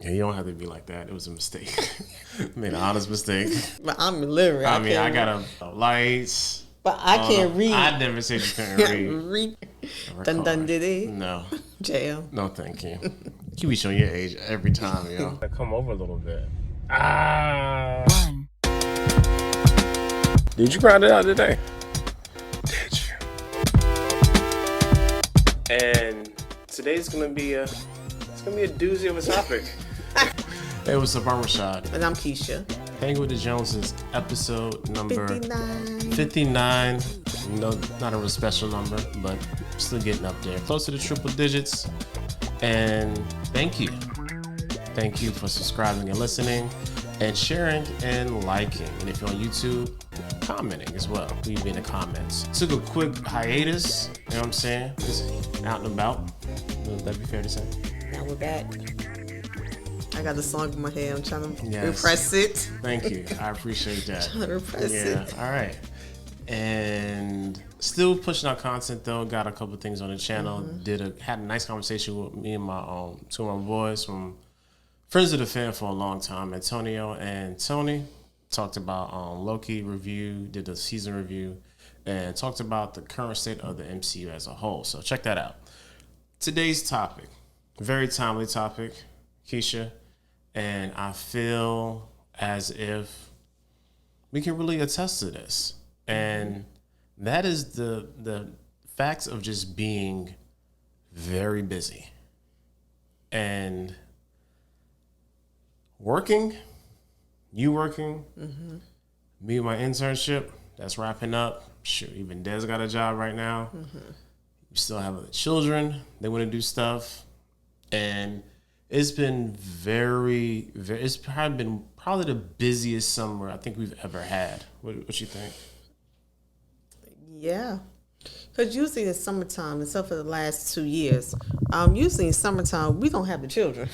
Yeah, you don't have to be like that. It was a mistake. Made an honest mistake. But I'm illiterate. I got a lights. But I can't read. I never said you couldn't read. Dun dun did it. No. Jail. No, thank you. You be showing your age every time, yo. Come over a little bit. Did you grind it out today? Did you? And today's gonna be a doozy of a topic. Hey, what's up? I'm Rashad. And I'm Kesha. Hang with the Joneses, episode number 59. 59. No, not a real special number, but still getting up there. Close to the triple digits. And thank you. Thank you for subscribing and listening and sharing and liking. And if you're on YouTube, commenting as well. Leave me in the comments. Took a quick hiatus, you know what I'm saying? Just out and about. Would that be fair to say? Now we're back. I got the song in my head. I'm trying to repress it. Thank you. I appreciate that. Trying to repress it. All right. And still pushing out content though. Got a couple things on the channel. Had a nice conversation with me and my two of my boys from friends of the fan for a long time, Antonio and Tony. Talked about Loki review, did the season review, and talked about the current state of the MCU as a whole. So check that out. Today's topic, very timely topic, Kesha, and I feel as if we can really attest to this. And that is the facts of just being very busy and working. You working, me with my internship, that's wrapping up. Sure, even Des got a job right now. We still have other children. They want to do stuff. And it's been it's probably the busiest summer I think we've ever had. What you think? Yeah. Because usually in summertime, except for the last 2 years, usually in summertime, we don't have the children.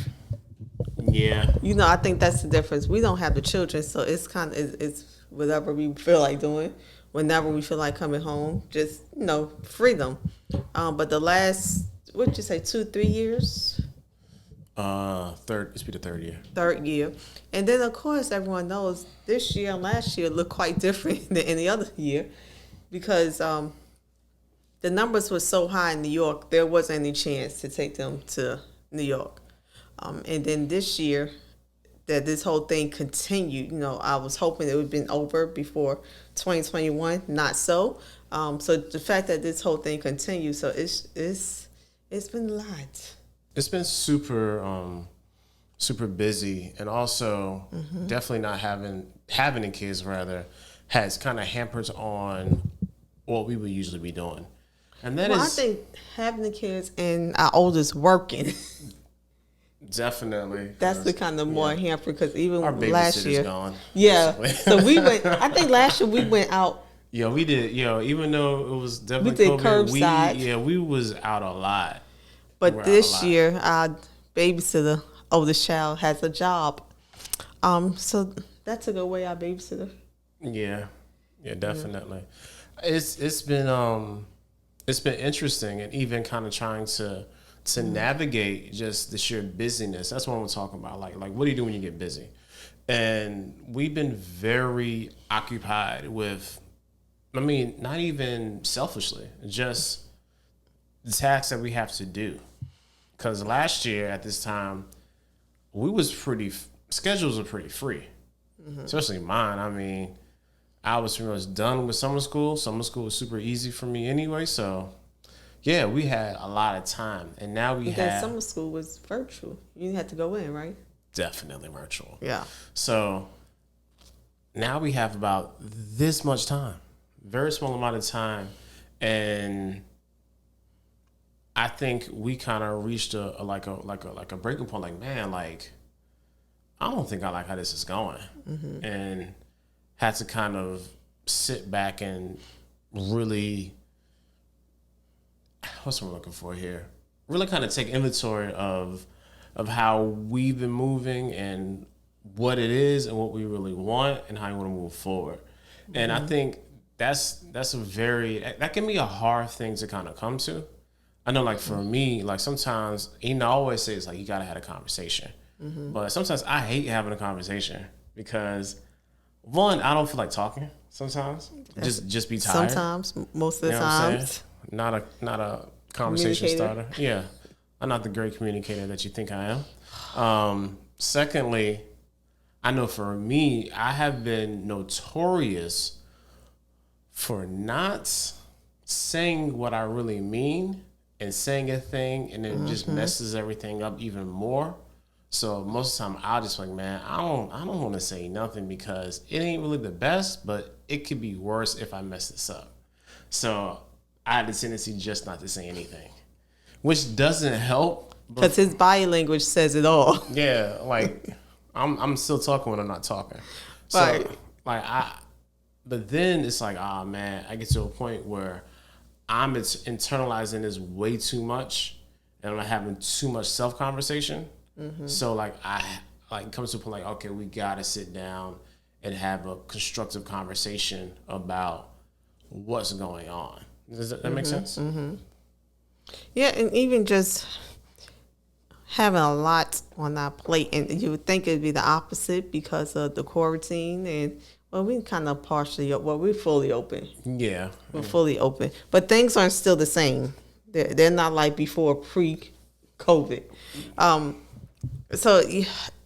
Yeah. You know, I think that's the difference. We don't have the children, so it's kind of, it's whatever we feel like doing, whenever we feel like coming home, just, freedom. But the last, what'd you say, 2-3 years? This be the third year. Third year. And then, of course, everyone knows this year and last year look quite different than any other year because the numbers were so high in New York, there wasn't any chance to take them to New York. And then this year, that this whole thing continued. I was hoping it would have been over before 2021. Not so. So the fact that this whole thing continues, so it's been a lot. It's been super busy, and also definitely not having the kids rather has kind of hampered on what we would usually be doing. And that I think having the kids and our oldest working. Definitely. That's the kind of more hamper because even our last year. Gone, yeah. So we went, I think last year we went out. Yeah, we did. Even though it was definitely we did COVID, curbside. We was out a lot. But this year, our babysitter, oldest child, has a job. So that took away our babysitter. Yeah, definitely. Yeah. It's been interesting, and even kind of trying to navigate just the sheer busyness. That's what I'm talking about. Like what do you do when you get busy? And we've been very occupied with, not even selfishly, just the tasks that we have to do. Because last year at this time, schedules were pretty free, especially mine. I was pretty much done with summer school. Summer school was super easy for me anyway, so yeah, we had a lot of time, and now because summer school was virtual. You didn't have to go in, right? Definitely virtual. Yeah. So now we have about this much time, very small amount of time, and I think we kind of reached a breaking point. Like, man, I don't think I like how this is going, and had to kind of sit back and really. What's what I'm looking for here? Really kind of take inventory of how we've been moving and what it is and what we really want and how you want to move forward. And I think that can be a hard thing to kind of come to. I know, for me, sometimes, I always say it's you got to have a conversation. But sometimes I hate having a conversation because, one, I don't feel like talking sometimes. Just be tired. Sometimes, most of the times. Not a conversation starter. Yeah. I'm not the great communicator that you think I am. Secondly, I know for me, I have been notorious for not saying what I really mean and saying a thing, and it just messes everything up even more. So most of the time, I'll just like, man, I don't want to say nothing because it ain't really the best, but it could be worse if I mess this up. So I had the tendency just not to say anything, which doesn't help. Because his body language says it all. Yeah, like I'm still talking when I'm not talking. So Right. but then it's like, man, I get to a point where I'm internalizing this way too much, and I'm having too much self conversation. So like it comes to a point like, okay, we gotta sit down and have a constructive conversation about what's going on. Does that make sense? Yeah, and even just having a lot on our plate, and you would think it'd be the opposite because of the quarantine, and well, we kind of we're fully open. Yeah, We're fully open, but things aren't still the same. They're not like before pre-COVID. So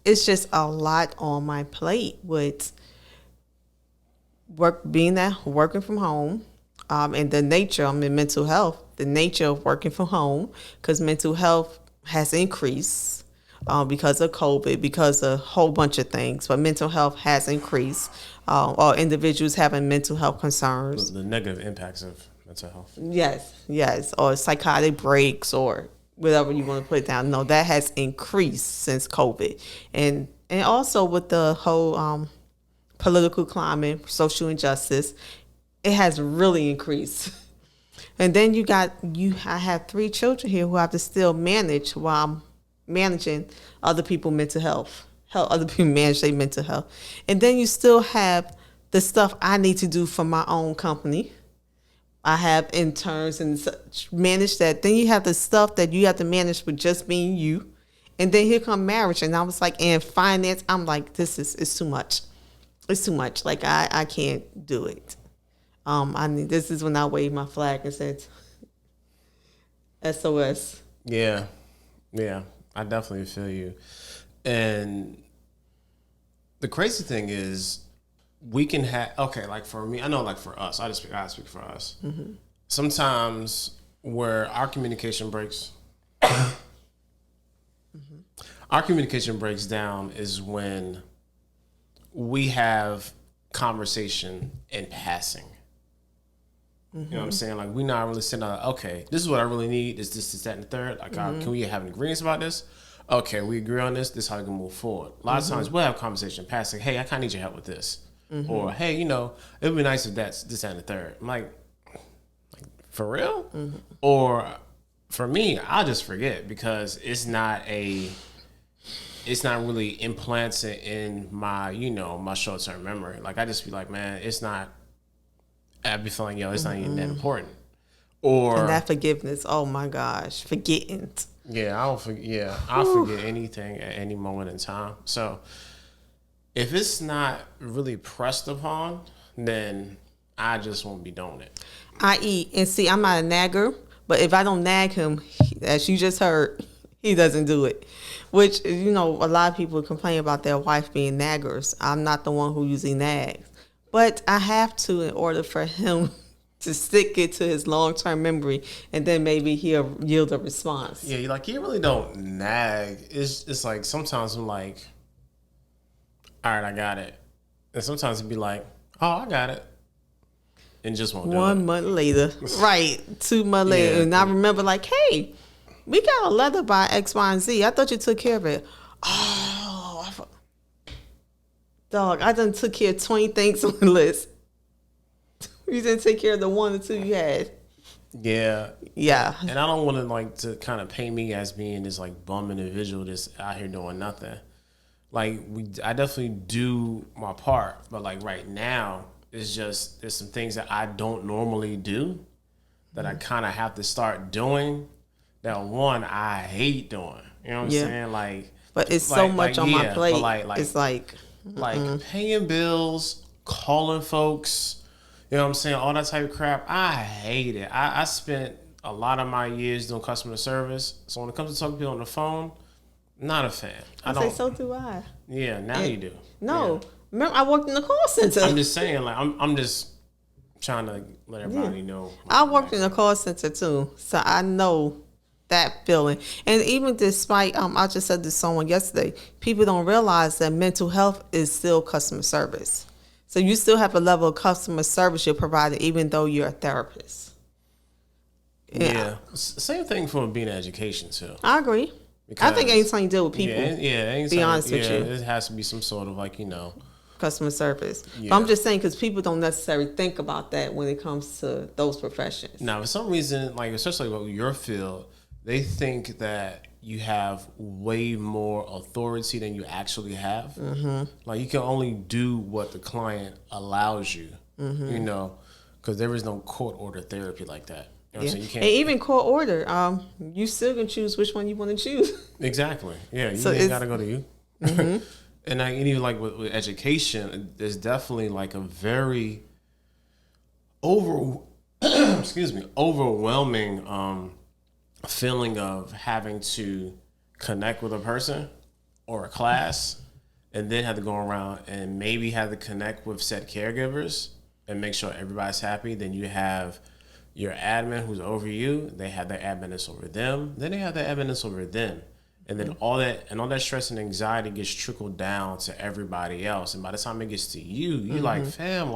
it's just a lot on my plate with working from home, and the nature. I'm in mental health. The nature of working from home, because mental health has increased because of COVID, because of a whole bunch of things. But mental health has increased, or individuals having mental health concerns. the negative impacts of mental health. Yes, or psychotic breaks, or whatever you want to put it down. No, that has increased since COVID, and also with the whole political climate, social injustice, it has really increased. And then I have 3 children here who have to still manage while I'm managing other people's mental health. Help other people manage their mental health. And then you still have the stuff I need to do for my own company. I have interns and such, manage that. Then you have the stuff that you have to manage with just being you. And then here come marriage. And I was like, and finance, I'm like, it's too much. It's too much. Like, I can't do it. This is when I waved my flag and said, SOS. Yeah, I definitely feel you. And the crazy thing is, we can have, like for me, I know, like for us, I speak for us. Sometimes where our communication breaks, our communication breaks down is when we have conversation in passing. You know what I'm saying? Like, we're not really sitting down, okay, this is what I really need. Is this, that, and the third? Like, can we have an agreement about this? Okay, we agree on this. This is how we can move forward. A lot of times we'll have conversation passing. Hey, I kind of need your help with this. Or, hey, it would be nice if that's this, that, and the third. I'm like for real? Or for me, I'll just forget because it's not really implanted in my, my short-term memory. Like, I just be like, man, it's not. I'd be feeling, it's not even that important. Or and that forgiveness, oh my gosh, forgetting. Yeah, I'll forget anything at any moment in time. So if it's not really pressed upon, then I just won't be doing it. And see, I'm not a nagger, but if I don't nag him, as you just heard, he doesn't do it. Which, a lot of people complain about their wife being naggers. I'm not the one who usually nags. But I have to in order for him to stick it to his long-term memory, and then maybe he'll yield a response. Yeah, you really don't nag. It's like sometimes I'm like, all right, I got it. And sometimes it'd be like, oh, I got it. And just won't do it. 1 month later. Right. 2 months later. And I remember like, hey, we got a letter by X, Y, and Z. I thought you took care of it. Oh, dog, I done took care of 20 things on the list. You didn't take care of the 1 or 2 you had. Yeah. Yeah. And I don't want to kind of paint me as being this bum individual that's out here doing nothing. I definitely do my part, but right now it's just there's some things that I don't normally do that I kind of have to start doing. That one I hate doing. You know what I'm saying? But it's so much on my plate. It's like paying bills, calling folks, you know what I'm saying, all that type of crap. I hate it. I spent a lot of my years doing customer service, so when it comes to talking to people on the phone, not a fan. I don't. So do I. Yeah, now you do. No, remember I worked in the call center. I'm just saying, like I'm just trying to let everybody know. I worked in the call center too, so I know that feeling. And even despite, I just said to someone yesterday, people don't realize that mental health is still customer service. So you still have a level of customer service you're providing, even though you're a therapist. Yeah. Same thing for being in education too. I agree. Because, I think anytime you deal with people, be honest with you, it has to be some sort of customer service. Yeah. But I'm just saying because people don't necessarily think about that when it comes to those professions. Now, for some reason, especially with your field, they think that you have way more authority than you actually have. Mm-hmm. Like you can only do what the client allows you, because there is no court order therapy like that. You know what I'm saying? You can't, and even court order, you still can choose which one you want to choose. Exactly. Yeah, you got to go to you. Mm-hmm. And even with education, there's definitely a very overwhelming feeling of having to connect with a person or a class and then have to go around and maybe have to connect with said caregivers and make sure everybody's happy. Then you have your admin who's over you. They have their admin that's over them. Then they have their admin that's over them. And then all that stress and anxiety gets trickled down to everybody else. And by the time it gets to you, you're like, fam,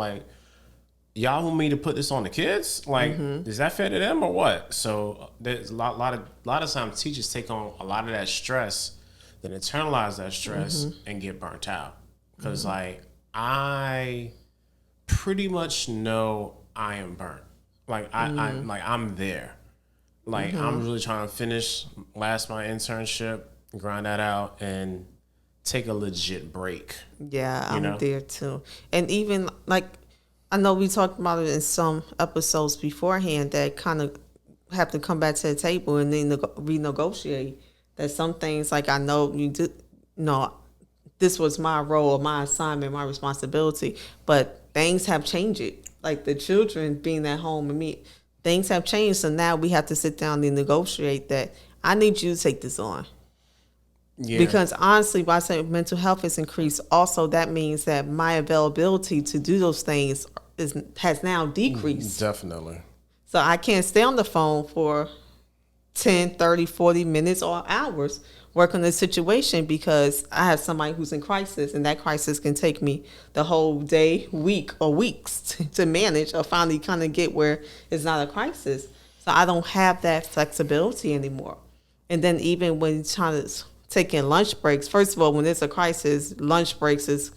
y'all want me to put this on the kids? Is that fair to them or what? So there's a lot of times teachers take on a lot of that stress, then internalize that stress and get burnt out. Because I pretty much know I am burnt. I'm there. I'm really trying to finish my internship, grind that out, and take a legit break. Yeah, I'm there too. And even I know we talked about it in some episodes beforehand that kind of have to come back to the table and then renegotiate that some things I know you did. No, this was my role, my assignment, my responsibility, but things have changed. Like the children being at home and me, things have changed. So now we have to sit down and negotiate that I need you to take this on. Yeah. Because honestly, by saying mental health has increased, also that means that my availability to do those things has now decreased. Definitely. So I can't stay on the phone for 10, 30, 40 minutes or hours working on a situation because I have somebody who's in crisis, and that crisis can take me the whole day, week, or weeks to manage or finally kind of get where it's not a crisis. So I don't have that flexibility anymore. And then even when you're trying to take in lunch breaks, first of all, when it's a crisis, lunch breaks is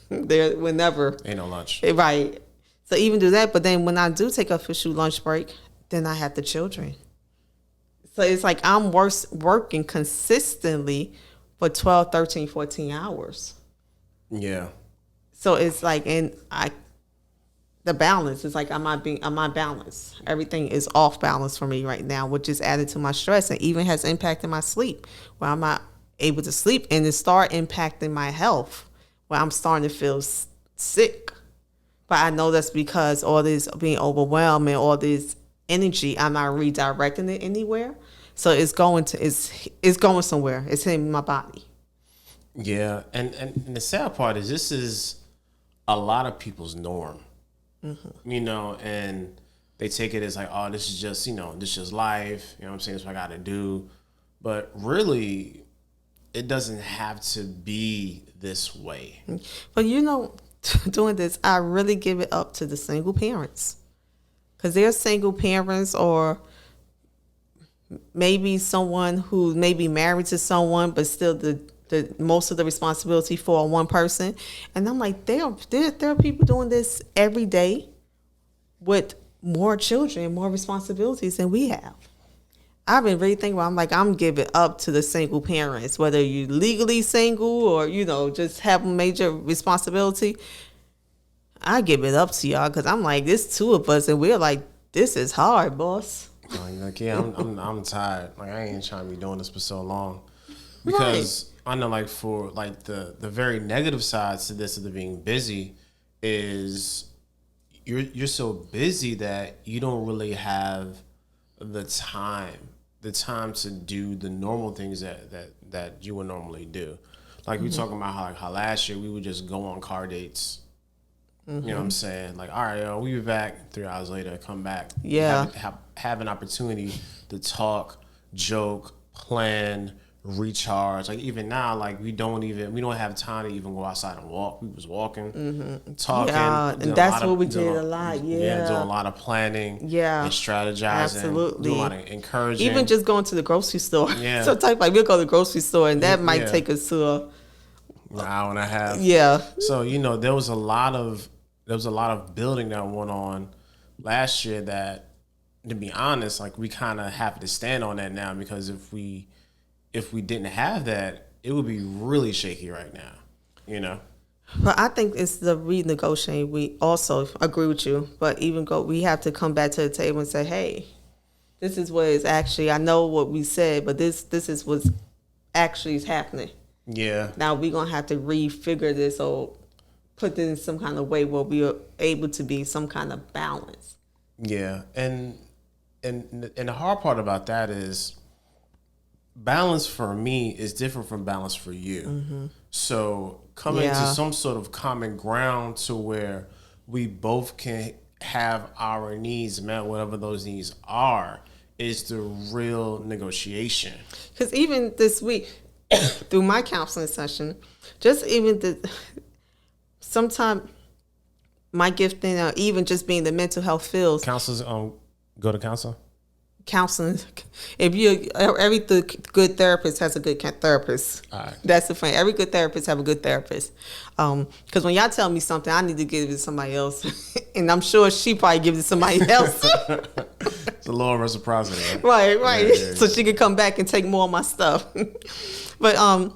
there whenever. Ain't no lunch. Right. So even do that, but then when I do take a official lunch break, then I have the children. So it's like I'm working consistently for 12, 13, 14 hours. Yeah. So it's the balance is I'm not balanced. Everything is off balance for me right now, which is added to my stress and even has impacted my sleep, where I'm not able to sleep, and it start impacting my health, where I'm starting to feel sick. But I know that's because all this being overwhelmed and all this energy, I'm not redirecting it anywhere. So it's going somewhere. It's hitting my body. Yeah, and the sad part is this is a lot of people's norm. Mm-hmm. And they take it as this is just, this is just life. You know what I'm saying? It's what I got to do. But really, it doesn't have to be this way. But doing this, I really give it up to the single parents. Because they're single parents, or maybe someone who may be married to someone, but still the most of the responsibility for one person. And I'm like, there are people doing this every day with more children, more responsibilities than we have. I've been really thinking about, I'm giving up to the single parents, whether you're legally single or, just have a major responsibility. I give it up to y'all because I'm like, there's two of us and we're like, this is hard, boss. I'm tired. I ain't trying to be doing this for so long. Because I know, like, for like the very negative sides to this of the being busy is you're so busy that you don't really have the time to do the normal things that you would normally do. Like we talking about how last year we would just go on car dates. You know what I'm saying? Like, all right, yo, we be back 3 hours later, come back. Yeah. Have an opportunity to talk, joke, plan, recharge. Like even now, like we don't have time to even go outside and walk. We was walking, talking. Yeah, and that's what we did a lot. Yeah, doing a lot of planning. Yeah, and strategizing. absolutely. Doing a lot of encouraging. Even just going to the grocery store. Yeah. Sometimes like we'll go to the grocery store, and that might take us to an hour and a half. Yeah. So there was a lot of building that went on last year that, to be honest, like we kind of have to stand on that now, because if we didn't have that, it would be really shaky right now, But I think it's the renegotiating. We also agree with you, but we have to come back to the table and say, hey, this is what is actually, I know what we said, but this is what's actually is happening. Yeah. Now we're going to have to refigure this or put this in some kind of way where we are able to be some kind of balance. Yeah. And the hard part about that is balance for me is different from balance for you. So coming to some sort of common ground to where we both can have our needs met, whatever those needs are, is the real negotiation. Because even this week, through my counseling session, just even sometimes my gifting, or even just being the mental health fields. Counselors go to counsel? Counseling. Every good therapist has a good therapist. Right. That's the thing. Every good therapist have a good therapist. Because when y'all tell me something, I need to give it to somebody else, and I'm sure she probably gives it to somebody else. It's a law of reciprocity, right? Right. Yeah. So she can come back and take more of my stuff. But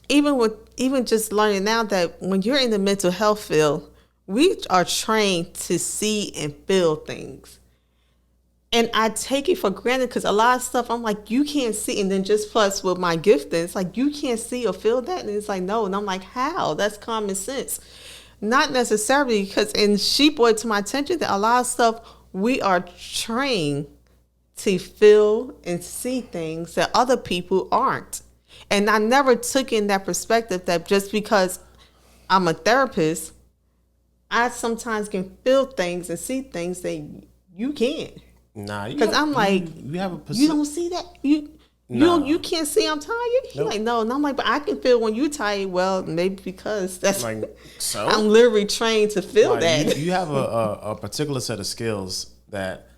even just learning now that when you're in the mental health field, we are trained to see and feel things. And I take it for granted because a lot of stuff I'm like, you can't see. And then just plus with my gifting, it's like, you can't see or feel that. And it's like, no. And I'm like, how? That's common sense. Not necessarily, and she brought it to my attention that a lot of stuff we are trained to feel and see things that other people aren't. And I never took in that perspective that just because I'm a therapist, I sometimes can feel things and see things that you can't. Nah, because I'm like, you don't see that. You can't see I'm tired. He's like, no, and I'm like, but I can feel when you're tired. Well, maybe because that's like, so I'm literally trained to feel that. You have a particular set of skills that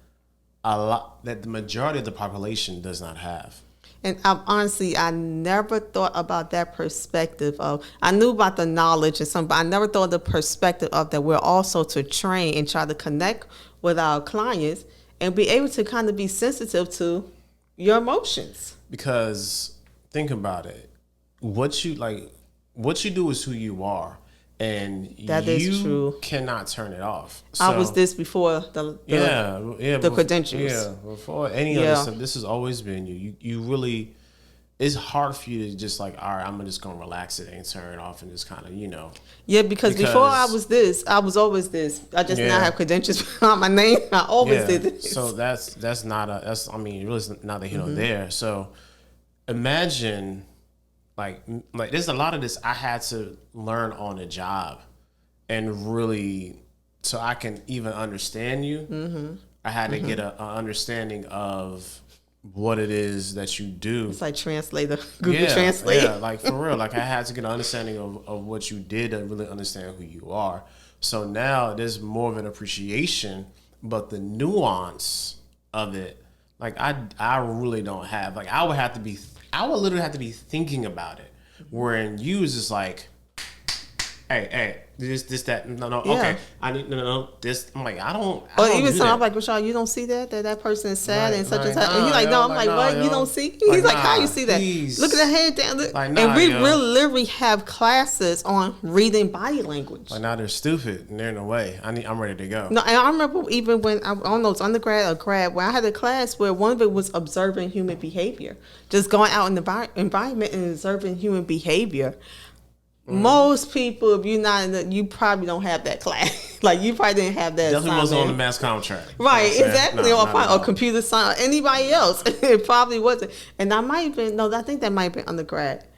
the majority of the population does not have. And I never thought about that perspective of, I knew about the knowledge and something, but I never thought of the perspective of that we're also to train and try to connect with our clients and be able to kind of be sensitive to your emotions. Because think about it. What you do is who you are. And that is true. Cannot turn it off. So, I was this before the credentials. Yeah, before any other stuff. This has always been you. You really, it's hard for you to just like, all right, I'm just gonna relax it and turn it off and just kind of, Yeah, because before I was always this. I just now have credentials behind my name. I always did this. So that's really not the here nor there. So imagine. Like there's a lot of this I had to learn on the job, and really, so I can even understand you. I had to get an understanding of what it is that you do. It's like Google Translate. Yeah, like for real. Like I had to get an understanding of what you did to really understand who you are. So now there's more of an appreciation, but the nuance of it, like I really don't have. Like I would literally have to be thinking about it. Where in you is just like, hey, this, that, no, Yeah. okay, I need, no, this. I'm like, I don't Or do even so, that. I'm like, Rashad, you don't see that person is sad Right, and such and like, such. And he's like, no. I'm like, what? yo. You don't see? Like, He's like, how nah, you see that? please. Look at the head down. Like, And we yo. will literally have classes on reading body language. Like, now they're stupid and they're in the way. I'm ready to go. No, and I remember even when I don't know, it's undergrad or grad, where I had a class where one of it was observing human behavior, just going out in the environment and observing human behavior. Most people, if you're not in you probably don't have that class. Like you probably didn't have that. Definitely wasn't on the mass comm track. Right, You know exactly. or Or computer science, anybody else. It probably wasn't. And I might have been, no, I think that might have been undergrad.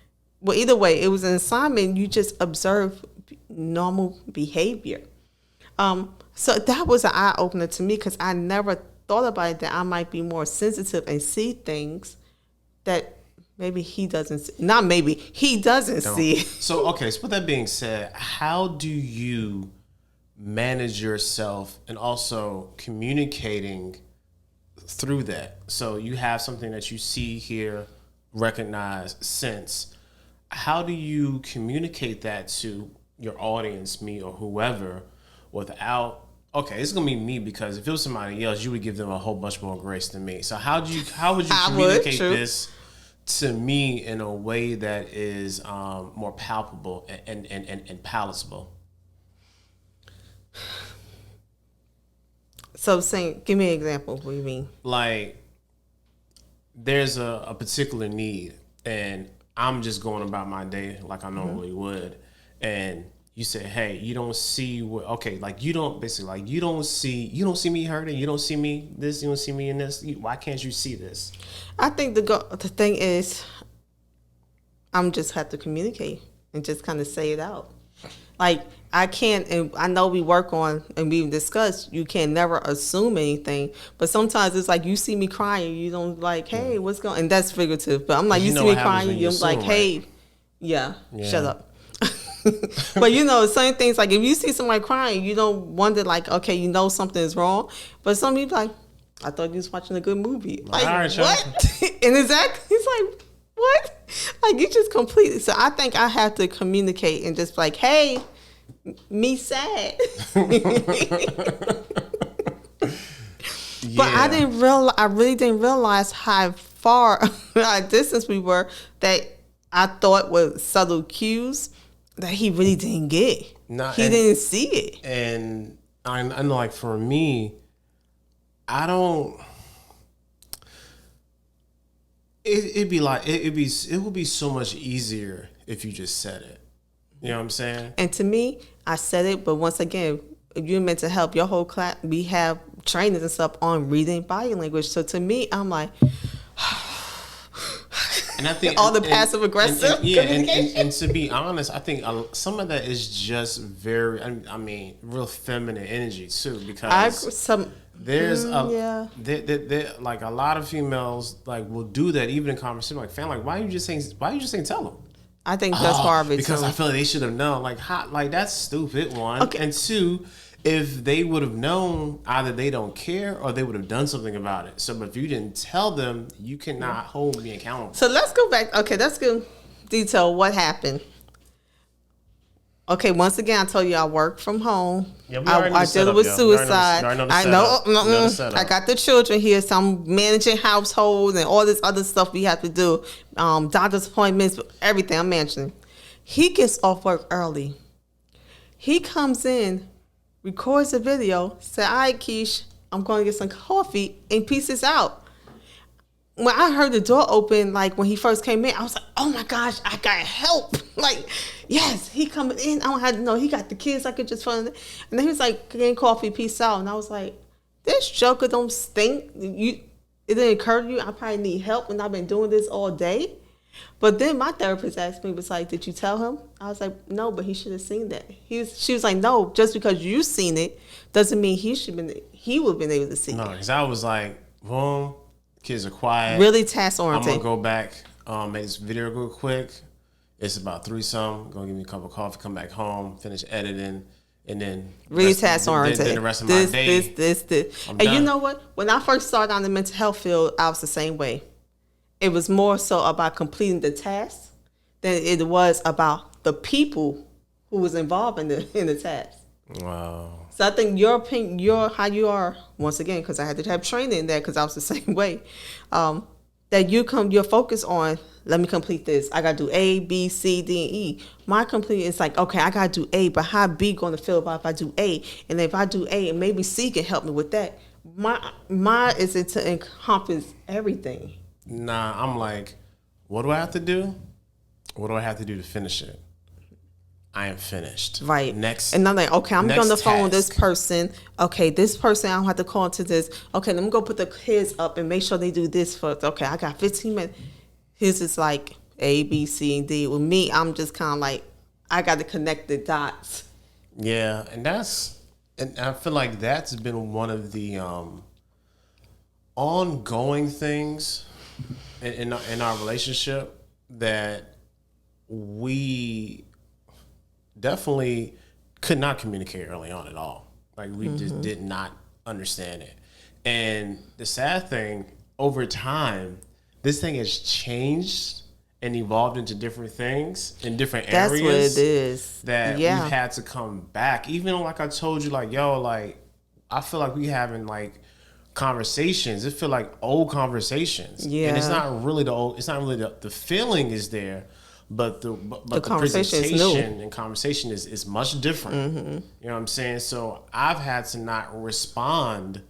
Well, either way, it was an assignment. You just observe normal behavior. So that was an eye opener to me because I never thought about it that I might be more sensitive and see things that maybe he doesn't see. Not maybe, he doesn't see. So, okay, so with that being said, how do you manage yourself and also communicating through that? So you have something that you see, hear, recognize, sense. How do you communicate that to your audience, me or whoever, without, okay, it's gonna be me because if it was somebody else, you would give them a whole bunch more grace than me. So how would you communicate this to me in a way that is more palpable and palatable? So give me an example. What do you mean? Like, there's a particular need, and I'm just going about my day like I normally would, and you say, hey, you don't see what, okay, like you don't see me hurting, you don't see me this, you don't see me in this. Why can't you see this? I think the thing is, I'm just have to communicate and just kind of say it out. Like I can't, and I know we work on and we discussed, you can never assume anything, but sometimes it's like you see me crying, you don't like, hey, what's going, and that's figurative. But I'm like, you see me crying, you're like, hey, yeah, shut up. But certain things, like if you see somebody crying, you don't wonder like, okay, something is wrong. But some people like, I thought you was watching a good movie. Like, right, what? And exactly, it's like, what? Like you just completely. So I think I have to communicate and just like, hey, me sad. But I really didn't realize how far a distance we were that I thought was subtle cues that he really didn't get. He didn't see it. And I know, like for me, I don't. It would be so much easier if you just said it. You know what I'm saying? And to me, I said it, but once again, if you're meant to help your whole class, we have trainings and stuff on reading body language. So to me, I'm like. And I think all the passive aggressive communication. And to be honest, I think some of that is just very, I mean, real feminine energy too. Because there's like a lot of females like will do that even in conversation. Like, fam, like why you just saying tell them? I think that's part of it because too. I feel like they should have known. Like that's stupid. One, and two. If they would have known, either they don't care or they would have done something about it. So, but if you didn't tell them, you cannot hold me accountable. So let's go back. Okay, let's go detail what happened. Okay, once again, I told you I work from home. Yeah, I deal with suicide. I know. I got the children here, so I'm managing household and all this other stuff we have to do. Doctor's appointments, everything I'm managing. He gets off work early. He comes in, records a video, say, all right, Keish, I'm going to get some coffee, and pieces out. When I heard the door open, like when he first came in, I was like, oh my gosh, I got help. Like, yes, he coming in. I don't have to know. He got the kids. I could just phone. And then he was like, getting coffee, peace out. And I was like, this joker don't stink. It didn't occur to you, I probably need help and I've been doing this all day. But then my therapist asked me, was like, did you tell him? I was like, no, but he should have seen that. She was like, no, just because you seen it doesn't mean he would have been able to see it. No, because I was like, boom, kids are quiet. Really task oriented. I'm going to go back, make this video real quick. It's about 3-some. Go give me a cup of coffee, come back home, finish editing, and then really task oriented. Then the rest of my day. This. And you know what? When I first started on the mental health field, I was the same way. It was more so about completing the task than it was about the people who was involved in the task. Wow. So I think your opinion, how you are, once again, because I had to have training in that because I was the same way, that you're focused on, let me complete this. I got to do A, B, C, D, and E. My complete is like, okay, I got to do A, but how B going to feel about if I do A? And if I do A, and maybe C can help me with that. My is it to encompass everything. Nah, I'm like, what do I have to do? What do I have to do to finish it? I am finished. Right. Next. And I'm like, okay, I'm on the phone with this task. person. Okay, this person, I don't have to call into this. Okay, let me go put the kids up and make sure they do this first. Okay, I got 15 minutes. His is like A, B, C, and D. With me, I'm just kind of like, I got to connect the dots. Yeah, and I feel like that's been one of the ongoing things in our relationship that we definitely could not communicate early on at all. Like we just did not understand it. And the sad thing, over time, this thing has changed and evolved into different things in different areas. That's what it is. That we've had to come back. Even like I told you, like, yo, like, I feel like we having like conversations. It feel like old conversations. Yeah. And it's not really the feeling is there, but the presentation and conversation is much different. You know what I'm saying? So I've had to not respond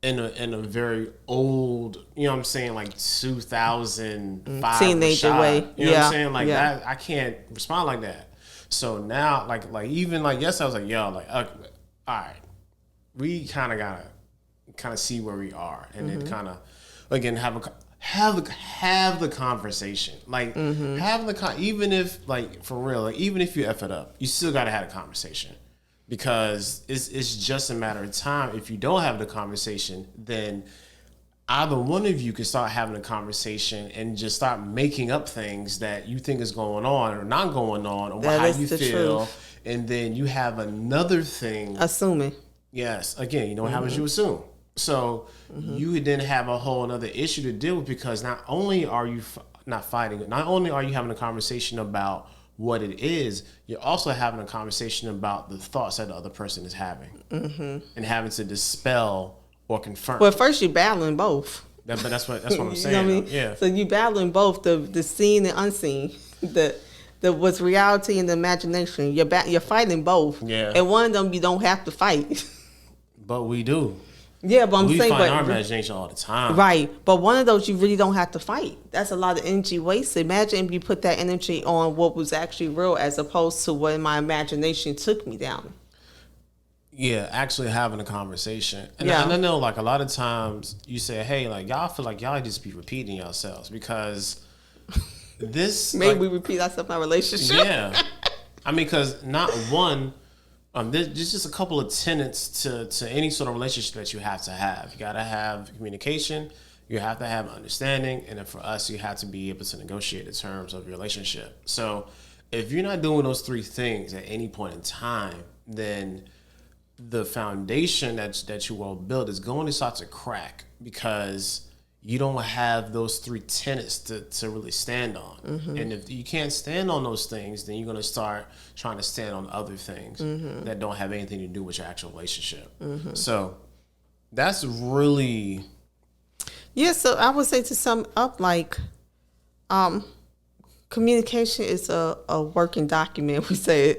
in a very old, you know what I'm saying, like 2005 teenager Rashad, way. You know what I'm saying? Like that, I can't respond like that. So now, like even like yesterday, I was like, yo, like, okay, all right, we kind of gotta see where we are, and then kind of again have the conversation, like even if like for real, like even if you F it up, you still gotta have a conversation. Because it's just a matter of time. If you don't have the conversation, then either one of you can start having a conversation and just start making up things that you think is going on or not going on, or how you feel. Truth. And then you have another thing. Assuming. Yes. Again, you know what happens, you assume. So you would then have a whole other issue to deal with, because not only are you not fighting, not only are you having a conversation about what it is, you're also having a conversation about the thoughts that the other person is having, and having to dispel or confirm. Well, first you're battling both. But that's what I'm saying. You know what I mean? Yeah. So you battling both the seen and unseen, the what's reality and the imagination. You're fighting both. Yeah. And one of them you don't have to fight. But we do. Yeah, but we fight our imagination all the time. Right. But one of those you really don't have to fight. That's a lot of energy wasted. Imagine if you put that energy on what was actually real as opposed to what my imagination took me down. Yeah, actually having a conversation. And I know like a lot of times you say, hey, like y'all feel like y'all just be repeating yourselves, because this maybe we repeat ourselves in our relationship. Yeah. I mean, because not one, there's just a couple of tenets to any sort of relationship that you have to have. You got to have communication. You have to have understanding. And then for us, you have to be able to negotiate the terms of your relationship. So if you're not doing those three things at any point in time, then the foundation that you will build is going to start to crack, because you don't have those three tenets to really stand on. And if you can't stand on those things, then you're going to start trying to stand on other things that don't have anything to do with your actual relationship. So that's really... Yeah, so I would say, to sum up, like, communication is a working document. We say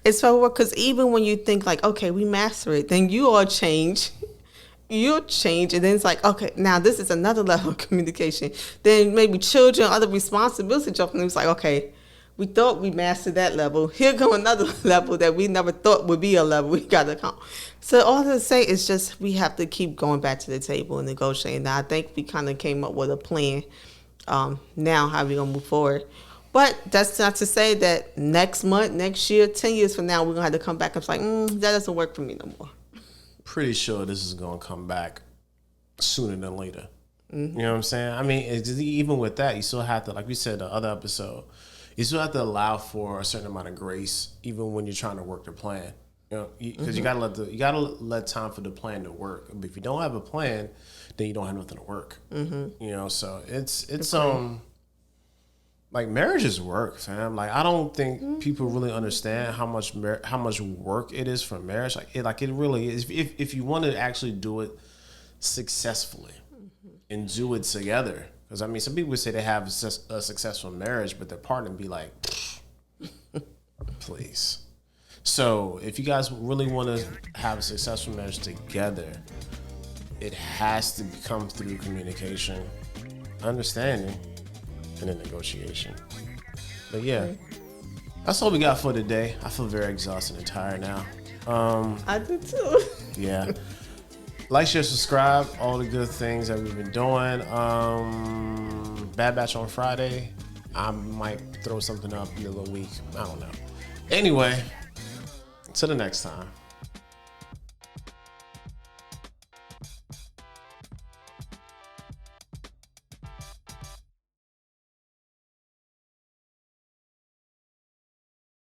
it's for work, because even when you think like, okay, we master it, then you all change. You'll change, and then it's like, okay, now this is another level of communication. Then maybe children, other responsibility jump in. It's like, okay, we thought we mastered that level. Here come another level that we never thought would be a level. We got to come. So all to say is just we have to keep going back to the table and negotiating. Now I think we kind of came up with a plan. Now how we gonna move forward? But that's not to say that next month, next year, 10 years from now, we're gonna have to come back and it's like, that doesn't work for me no more. Pretty sure this is going to come back sooner than later. You know what I'm saying? I mean, even with that, you still have to, like we said the other episode, you still have to allow for a certain amount of grace, even when you're trying to work the plan. You know, because you gotta let time for the plan to work. But if you don't have a plan, then you don't have nothing to work. You know, so it's like marriage is work, fam. Like I don't think people really understand how much work it is for marriage. Like it really is. If you want to actually do it successfully and do it together, because I mean, some people say they have a successful marriage, but their partner be like, please. So if you guys really want to have a successful marriage together, it has to come through communication, understanding, and then negotiation. But yeah, that's all we got for today. I feel very exhausted and tired now. I do too. Yeah. Like, share, subscribe, all the good things that we've been doing. Bad Batch on Friday. I might throw something up in a little week. I don't know. Anyway, till the next time.